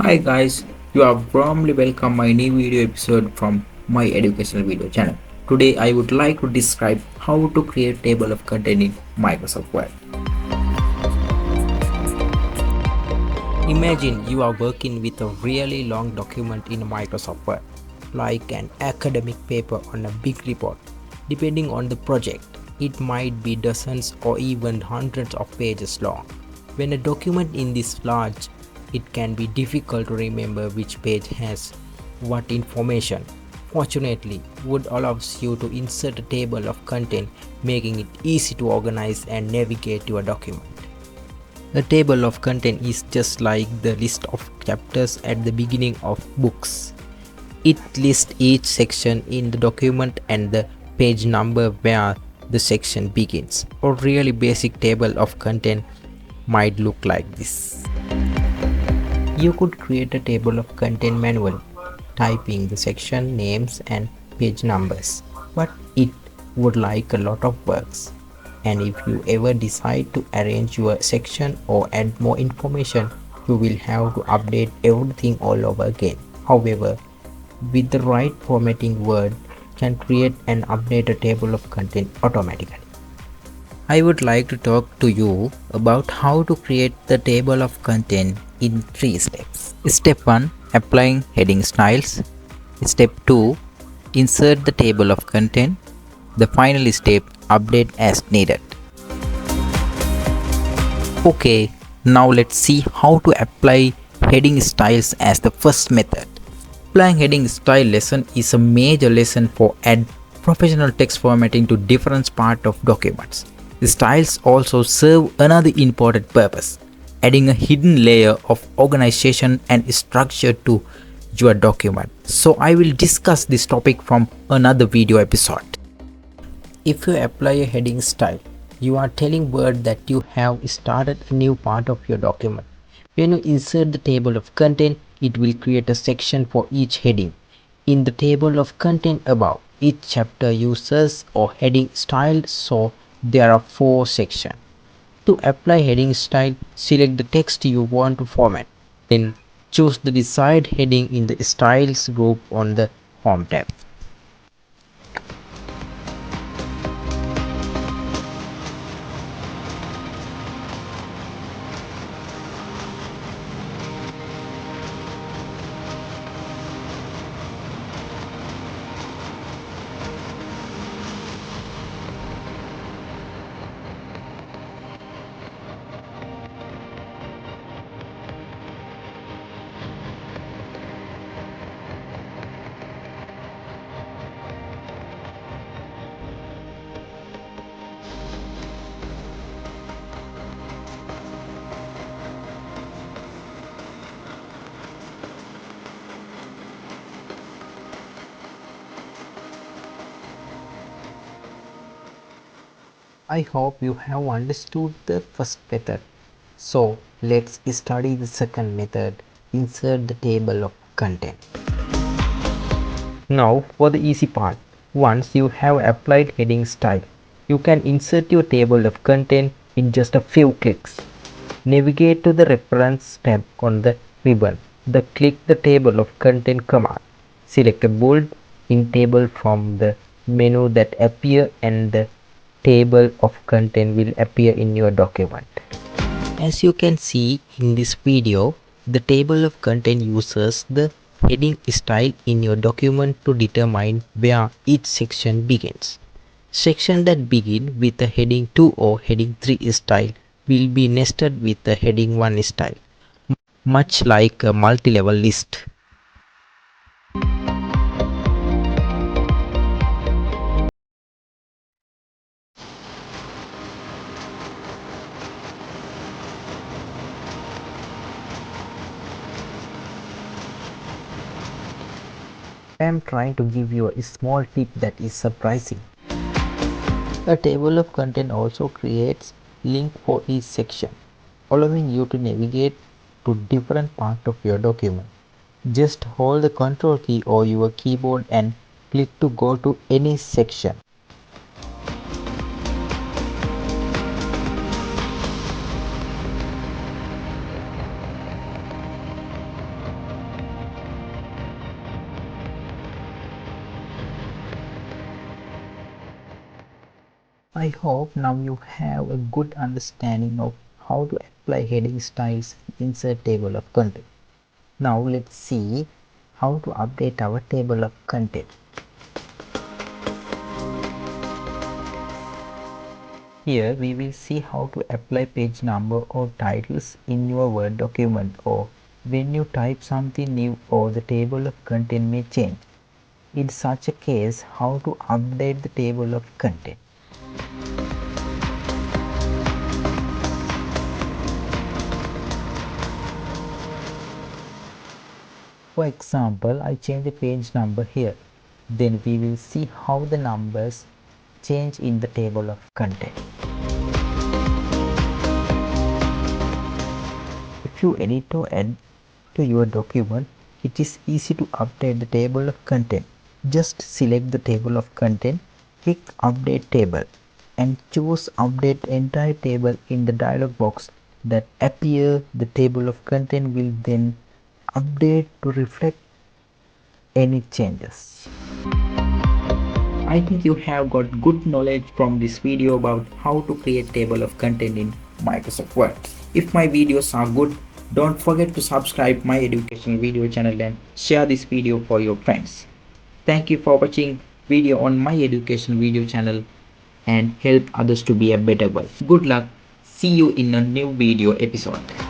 Hi guys, you are warmly welcome my new video episode from my educational video channel. Today I would like to describe how to create table of content in Microsoft Word. Imagine you are working with a really long document in Microsoft Word, like an academic paper on a big report. Depending on the project, it might be dozens or even hundreds of pages long. When a document is this large, it can be difficult to remember which page has what information. Fortunately, Word allows you to insert a table of content, making it easy to organize and navigate your document. A table of content is just like the list of chapters at the beginning of books. It lists each section in the document and the page number where the section begins. A really basic table of content might look like this. You could create a table of content manually, typing the section names and page numbers, but it would like a lot of works. And if you ever decide to arrange your section or add more information, you will have to update everything all over again. However, with the right formatting, Word can create and update a table of content automatically. I would like to talk to you about how to create the table of content in 3 steps. Step 1, applying heading styles. Step 2, insert the table of content. The final step, update as needed. Okay, now let's see how to apply heading styles as the first method. Applying heading style lesson is a major lesson for add professional text formatting to different parts of documents. The styles also serve another important purpose, adding a hidden layer of organization and structure to your document. So I will discuss this topic from another video episode. If you apply a heading style, you are telling Word that you have started a new part of your document. When you insert the table of content, it will create a section for each heading. In the table of content above, each chapter uses or heading style, so there are 4 sections. To apply heading style, select the text you want to format. Then choose the desired heading in the styles group on the Home tab. I hope you have understood the first method. So let's study the second method, insert the table of content. Now for the easy part. Once you have applied heading style, you can insert your table of content in just a few clicks. Navigate to the reference tab on the ribbon. Click the table of content command. Select a bold in table from the menu that appear and the table of content will appear in your document. As you can see in this video, the table of content uses the heading style in your document to determine where each section begins. Sections that begin with the heading 2 or heading 3 style will be nested with the heading 1 style, much like a multi-level list. I am trying to give you a small tip that is surprising. A table of content also creates link for each section, allowing you to navigate to different parts of your document. Just hold the control key or your keyboard and click to go to any section. I hope now you have a good understanding of how to apply heading styles inside table of content. Now let's see how to update our table of content. Here we will see how to apply page number or titles in your Word document, or when you type something new or the table of content may change. In such a case, how to update the table of content. For example, I change the page number here. Then we will see how the numbers change in the table of content. If you edit or add to your document, it is easy to update the table of content. Just select the table of content, click Update Table, and choose Update Entire Table in the dialog box that appears. The table of content will then update to reflect any changes. I think you have got good knowledge from this video about how to create table of content in Microsoft Word. If my videos are good, don't forget to subscribe my educational video channel and share this video for your friends. Thank you for watching video on my educational video channel and help others to be a better world. Good luck. See you in a new video episode.